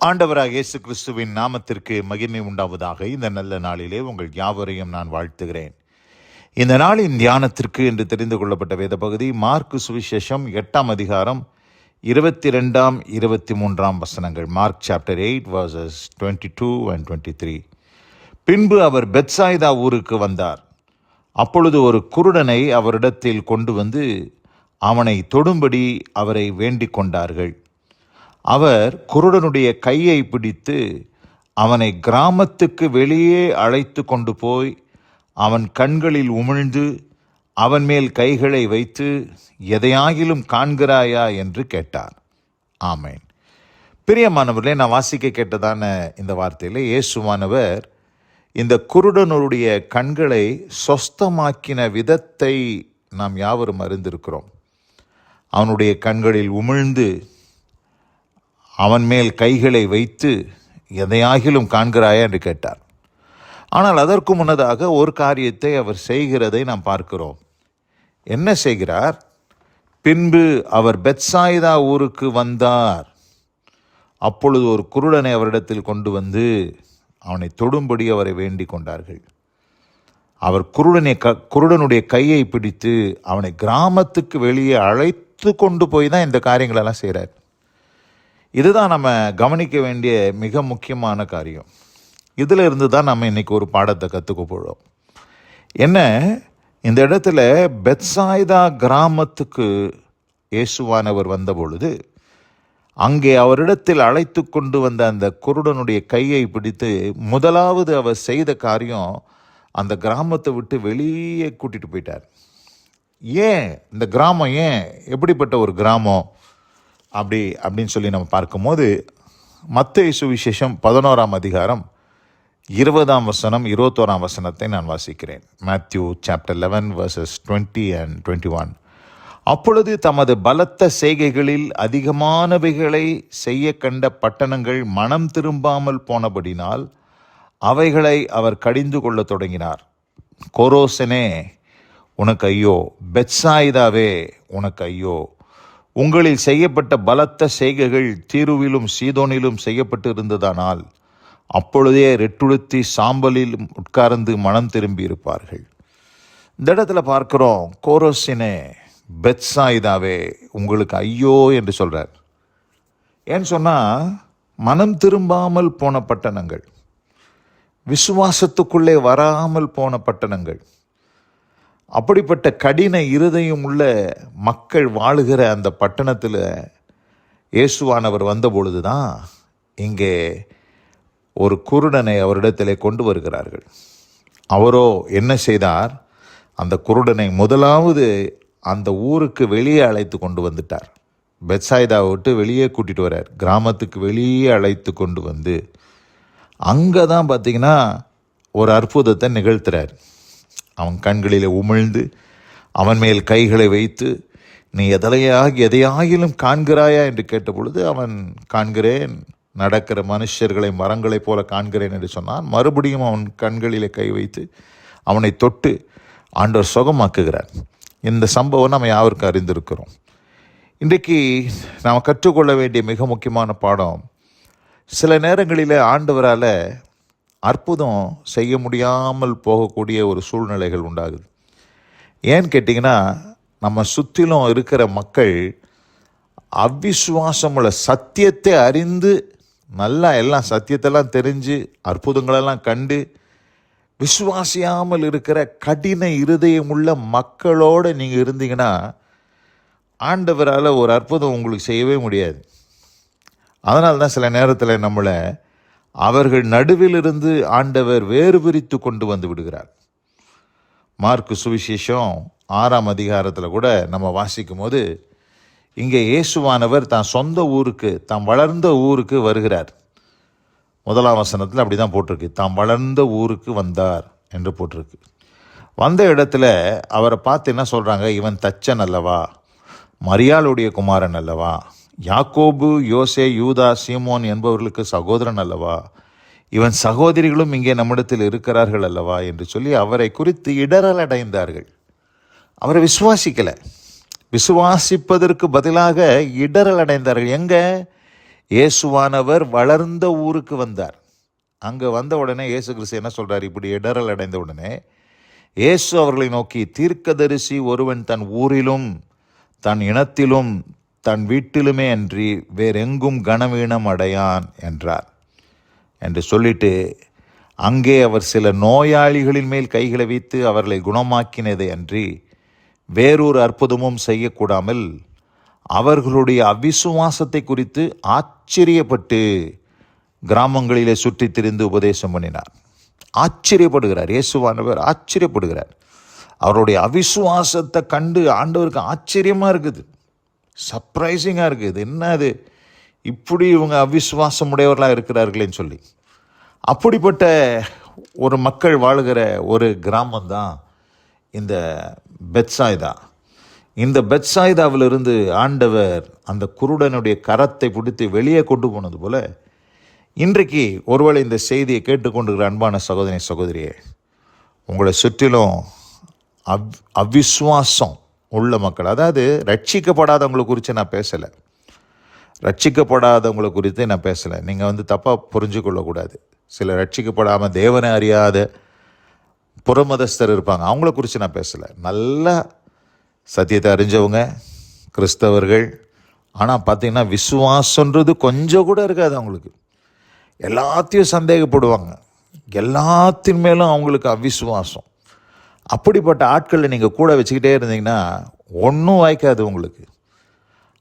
ஆண்டவராக இயேசு கிறிஸ்துவின் நாமத்திற்கு மகிமை உண்டாவதாக. இந்த நல்ல நாளிலே உங்கள் யாவரையும் நான் வாழ்த்துகிறேன். இந்த நாளின் தியானத்திற்கு என்று தெரிந்து கொள்ளப்பட்ட வேத பகுதி மார்க்கு சுவிசேஷம் 8ஆம் அதிகாரம் 22, 23 வசனங்கள். Mark chapter 8 verses 22 and 23. பின்பு அவர் பெத்சாய்தா ஊருக்கு வந்தார். அப்பொழுது ஒரு குருடனை அவரிடத்தில் கொண்டு வந்து அவனை தொடும்படி அவரை வேண்டிக் கொண்டார்கள். அவர் குருடனுடைய கையை பிடித்து அவனை கிராமத்துக்கு வெளியே அழைத்து கொண்டு போய் அவன் கண்களில் உமிழ்ந்து அவன் மேல் கைகளை வைத்து, எதையாகிலும் காண்கிறாயா என்று கேட்டார். ஆமேன். பிரியமானவர்களே, நான் வாசிக்க கேட்டதான இந்த வார்த்தையில் இயேசுவானவர் இந்த குருடனுடைய கண்களை சொஸ்தமாக்கின விதத்தை நாம் யாவரும் அறிந்திருக்கிறோம். அவனுடைய கண்களில் உமிழ்ந்து அவன் மேல் கைகளை வைத்து, எதையாகிலும் காண்கிறாயா என்று கேட்டார். ஆனால் அதற்கு முன்னதாக ஒரு காரியத்தை அவர் செய்கிறதை நாம் பார்க்கிறோம். என்ன செய்கிறார்? பின்பு அவர் பெத்சாய்தா ஊருக்கு வந்தார். அப்பொழுது ஒரு குருடனை அவரிடத்தில் கொண்டு வந்து அவனை தொடும்படி அவரை வேண்டிக் கொண்டார்கள். அவர் குருடனுடைய கையை பிடித்து அவனை கிராமத்துக்கு வெளியே அழைத்து கொண்டு போய் தான் இந்த காரியங்களெல்லாம் செய்கிறார். இதுதான் நம்ம கவனிக்க வேண்டிய மிக முக்கியமான காரியம். இதில் இருந்து தான் நம்ம இன்றைக்கி ஒரு பாடத்தை கற்றுக்க போகிறோம். என்ன, இந்த இடத்துல பெத்சாய்தா கிராமத்துக்கு இயேசுவானவர் வந்த பொழுது அங்கே அவரிடத்தில் அழைத்து கொண்டு வந்த அந்த குருடனுடைய கையை பிடித்து முதலாவது அவர் செய்த காரியம், அந்த கிராமத்தை விட்டு வெளியே கூட்டிகிட்டு போயிட்டார். ஏன் இந்த கிராமம், ஏன் எப்படிப்பட்ட ஒரு கிராமம் அப்படின்னு சொல்லி நம்ம பார்க்கும்போது, மத்தேயு சுவிசேஷம் 11ஆம் அதிகாரம் 20ஆம் வசனம் 21ஆம் வசனத்தை நான் வாசிக்கிறேன். Matthew chapter 11 verses 20 and 21. அப்பொழுது தமது பலத்த செய்கைகளில் அதிகமானவைகளை செய்ய கண்ட பட்டணங்கள் மனம் திரும்பாமல் போனபடினால் அவைகளை அவர் கடிந்து கொள்ள தொடங்கினார். கொரோசனே உனக்கு ஐயோ, பெத்சாய்தாவே உனக்கு ஐயோ, உங்களில் செய்யப்பட்ட பலத்த செய்கைகள் தீருவிலும் சீதோனிலும் செய்யப்பட்டு இருந்ததானால் அப்பொழுதே ரெட்டுடுத்தி சாம்பலில் உட்கார்ந்து மனம் திரும்பி இருப்பார்கள். இந்த இடத்துல பார்க்கிறோம், கோரோசினே பெத்சாய்தாவே உங்களுக்கு ஐயோ என்று சொல்றார். ஏன்னு சொன்னால், மனம் திரும்பாமல் போன பட்டணங்கள், விசுவாசத்துக்குள்ளே வராமல் போன பட்டணங்கள், அப்படிப்பட்ட கடின இருதயம் உள்ள மக்கள் வாழுகிற அந்த பட்டணத்தில் இயேசுவானவர் வந்த பொழுது தான் இங்கே ஒரு குருடனை அவரிடத்திலே கொண்டு வருகிறார்கள். அவரோ என்ன செய்தார்? அந்த குருடனை முதலாவது அந்த ஊருக்கு வெளியே அழைத்து கொண்டு வந்துட்டார். பெத்சாய்தாவை விட்டு வெளியே கூட்டிகிட்டு வர்றார். கிராமத்துக்கு வெளியே அழைத்து கொண்டு வந்து அங்கே தான் பார்த்திங்கன்னா ஒரு அற்புதத்தை நிகழ்த்துறார். அவன் கண்களில் உமிழ்ந்து அவன் மேல் கைகளை வைத்து, நீ எதையாகிலும் காண்கிறாயா என்று கேட்ட பொழுது அவன் காண்கிறேன், நடக்கிற மனுஷர்களை மரங்களைப் போல காண்கிறேன் என்று சொன்னான். மறுபடியும் அவன் கண்களிலே கை வைத்து அவனை தொட்டு ஆண்டவர் சுகமாக்குகிறார். இந்த சம்பவம் நம்ம யாருக்கும் அறிந்திருக்கிறோம். இன்றைக்கு நாம் கற்றுக்கொள்ள வேண்டிய மிக முக்கியமான பாடம், சில நேரங்களில் ஆண்டவரால் அற்புதம் செய்ய முடியாமல் போகக்கூடிய ஒரு சூழ்நிலைகள் உண்டாகுது. ஏன்னு கேட்டிங்கன்னா, நம்ம சுற்றிலும் இருக்கிற மக்கள் அவ்விசுவாசமுள்ள சத்தியத்தை அறிந்து, நல்லா எல்லாம் சத்தியத்தெல்லாம் தெரிஞ்சு அற்புதங்களெல்லாம் கண்டு விசுவாசியாமல் இருக்கிற கடின இருதயமுள்ள மக்களோடு நீங்கள் இருந்தீங்கன்னா ஆண்டவரால் ஒரு அற்புதம் உங்களுக்கு செய்யவே முடியாது. அதனால தான் சில நேரத்தில் நம்மளை அவர்கள் நடுவிலிருந்து ஆண்டவர் வேறு பிரித்து கொண்டு வந்து விடுகிறார். மார்க்கு சுவிசேஷம் 6ஆம் அதிகாரத்தில் கூட நம்ம வாசிக்கும் போது, இங்கே இயேசுவானவர் தான் சொந்த ஊருக்கு, தாம் வளர்ந்த ஊருக்கு வருகிறார். 1ஆம் வசனத்தில் அப்படி தான் போட்டிருக்கு, தாம் வளர்ந்த ஊருக்கு வந்தார் என்று போட்டிருக்கு. வந்த இடத்துல அவரை பார்த்து என்ன சொல்கிறாங்க? இவன் தச்சன் அல்லவா, மரியாளுடைய குமாரன் அல்லவா, யாக்கோபு, யோசே, யூதா, சீமோன் என்பவர்களுக்கு சகோதரன் அல்லவா, இவன் சகோதரிகளும் இங்கே நம்மிடத்தில் இருக்கிறார்கள் அல்லவா என்று சொல்லி அவரை குறித்து இடரல் அடைந்தார்கள். அவரை விசுவாசிக்கலை, விசுவாசிப்பதற்கு பதிலாக இடரல் அடைந்தார்கள். எங்கே? இயேசுவானவர் வளர்ந்த ஊருக்கு வந்தார். அங்கே வந்த உடனே இயேசு கிறிஸ்து என்ன சொல்கிறார்? இப்படி இடரல் அடைந்த உடனே இயேசு அவர்களை நோக்கி, தீர்க்கதரிசி ஒருவன் தன் ஊரிலும் தன் இனத்திலும் தன் வீட்டிலுமே அன்றி வேறெங்கும் கனவீனம் அடையான் என்றார் என்று சொல்லிட்டு, அங்கே அவர் சில நோயாளிகளின் மேல் கைகளை வைத்து அவர்களை குணமாக்கினதை அன்றி வேறொரு அற்புதமும் செய்யக்கூடாமல் அவர்களுடைய அவிசுவாசத்தை குறித்து ஆச்சரியப்பட்டு கிராமங்களிலே சுற்றி திரிந்து உபதேசம் பண்ணினார். ஆச்சரியப்படுகிறார், இயேசுவானவர் ஆச்சரியப்படுகிறார். அவருடைய அவிசுவாசத்தை கண்டு ஆண்டவருக்கு ஆச்சரியமாக இருக்குது, சர்ப்ரைசிங்காக இருக்குது. என்ன அது, இப்படி இவங்க அவிசுவாசம் உடையவர்களாக இருக்கிறார்களேன்னு சொல்லி. அப்படிப்பட்ட ஒரு மக்கள் வாழுகிற ஒரு கிராமம்தான் இந்த பெத்சாய்தா. இந்த பெத்சாய்தாவிலிருந்து ஆண்டவர் அந்த குருடனுடைய கரத்தை பிடித்து வெளியே கொண்டு போனது போல, இன்றைக்கு ஒருவேளை இந்த செய்தியை கேட்டுக்கொண்டிருக்கிற அன்பான சகோதரி சகோதரியே, உங்களை சுற்றிலும் அவிசுவாசம் உள்ள மக்கள், அதாவது ரட்சிக்கப்படாதவங்களை குறித்து நான் பேசலை, ரட்சிக்கப்படாதவங்களை குறித்து நான் பேசலை. நீங்கள் தப்பாக புரிஞ்சு கொள்ளக்கூடாது. சில ரட்சிக்கப்படாமல் தேவனை அறியாத புறமதஸ்தர் இருப்பாங்க, அவங்கள குறித்து நான் பேசலை. நல்லா சத்தியத்தை அறிஞ்சவங்க கிறிஸ்தவர்கள், ஆனால் பார்த்திங்கன்னா விசுவாசன்றது கொஞ்சம் கூட இருக்காது அவங்களுக்கு. எல்லாத்தையும் சந்தேகப்படுவாங்க, எல்லாத்தின் மேலும் அவங்களுக்கு அவிசுவாசம். அப்படிப்பட்ட ஆட்களை நீங்கள் கூட வச்சுக்கிட்டே இருந்தீங்கன்னா ஒன்றும் வாய்க்காது உங்களுக்கு.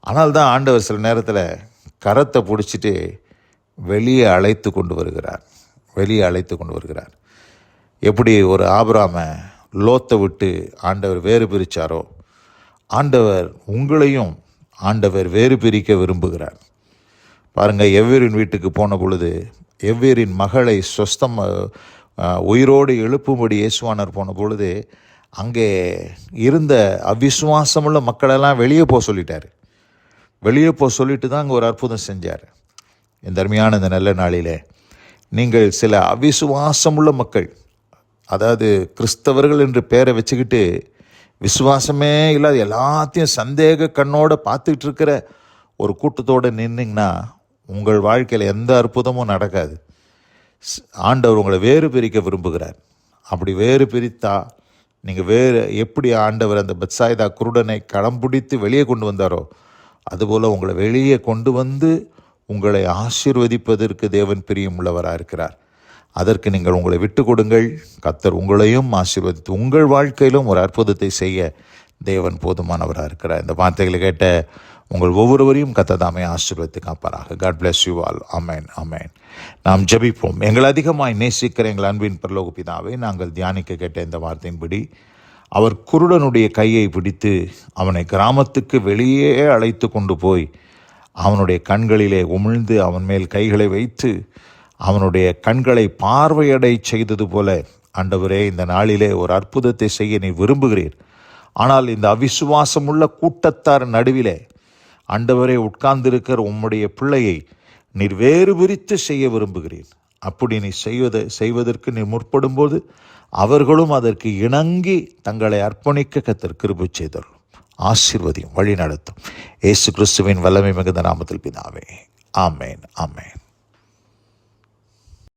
ஆனால் தான் ஆண்டவர் சில நேரத்தில் கரத்தை பிடிச்சிட்டு வெளியே அழைத்து கொண்டு வருகிறார். எப்படி ஒரு ஆபிரகாமை லோத்தை விட்டு ஆண்டவர் வேறு பிரித்தாரோ, ஆண்டவர் உங்களையும் வேறு பிரிக்க விரும்புகிறார். பாருங்கள், எவ்வேரின் வீட்டுக்கு போன பொழுது எவ்வேரின் மகளை உயிரோடு எழுப்பும்படி இயேசுவானர் போன பொழுது அங்கே இருந்த அவிசுவாசமுள்ள மக்களெல்லாம் வெளியே போக சொல்லிட்டு தான் அங்கே ஒரு அற்புதம் செஞ்சார். இந்த அருமையான இந்த நல்ல நாளிலே நீங்கள் சில அவிசுவாசமுள்ள மக்கள், அதாவது கிறிஸ்தவர்கள் என்று பேரை வச்சுக்கிட்டு விசுவாசமே இல்லாத எல்லாத்தையும் சந்தேக கண்ணோடு பார்த்துக்கிட்டு இருக்கிற ஒரு கூட்டத்தோடு நின்னிங்கன்னா உங்கள் வாழ்க்கையில் எந்த அற்புதமும் நடக்காது. ஆண்டவர் உங்களை வேறு பிரிக்க விரும்புகிறார். அப்படி வேறு பிரித்தா நீங்கள் வேறு எப்படி ஆண்டவர் அந்த பெத்சாய்தா குருடனை களம் பிடித்து வெளியே கொண்டு வந்தாரோ, அதுபோல் உங்களை வெளியே கொண்டு வந்து உங்களை ஆசீர்வதிப்பதற்கு தேவன் பிரியம் உள்ளவராக இருக்கிறார். அதற்கு நீங்கள் உங்களை விட்டு கொடுங்கள். கர்த்தர் உங்களையும் ஆசீர்வதித்து உங்கள் வாழ்க்கையிலும் ஒரு அற்புதத்தை செய்ய தேவன் போதுமானவராக இருக்கிறார். இந்த வார்த்தைகளை கேட்ட உங்கள் ஒவ்வொருவரையும் கர்த்தர் தாமே ஆசீர்வதித்து காப்பாராக. God bless you all. ஆமேன், ஆமேன். நாம் ஜெபிப்போம். எங்கள் அதிகமாய் நேசிக்கிற எங்கள் அன்பின் பரலோக பிதாவே, நாங்கள் தியானிக்க கேட்ட இந்த வார்த்தையின்படி அவர் குருடனுடைய கையை பிடித்து அவனை கிராமத்துக்கு வெளியே அழைத்து கொண்டு போய் அவனுடைய கண்களிலே உமிழ்ந்து அவன் மேல் கைகளை வைத்து அவனுடைய கண்களை பார்வையடை செய்தது போல ஆண்டவரே, இந்த நாளிலே ஒரு அற்புதத்தை செய்ய நீ விரும்புகிறீர். ஆனால் இந்த அவிசுவாசமுள்ள கூட்டத்தார் நடுவிலே ஆண்டவரே உட்கார்ந்திருக்கிற உம்முடைய பிள்ளையை நீர் வேறு பிரித்து செய்ய விரும்புகிறீர். அப்படி நீ செய்வதற்கு நீ முற்படும்போது அவர்களும் அதற்கு இணங்கி தங்களை அர்ப்பணிக்க கர்த்தர் கிருபை செய்தருளும். ஆசீர்வதியும், வழி நடத்தும். இயேசு கிறிஸ்துவின் வல்லமை மிகுந்த நாமத்தில் பிதாவே. ஆமேன், ஆமேன்.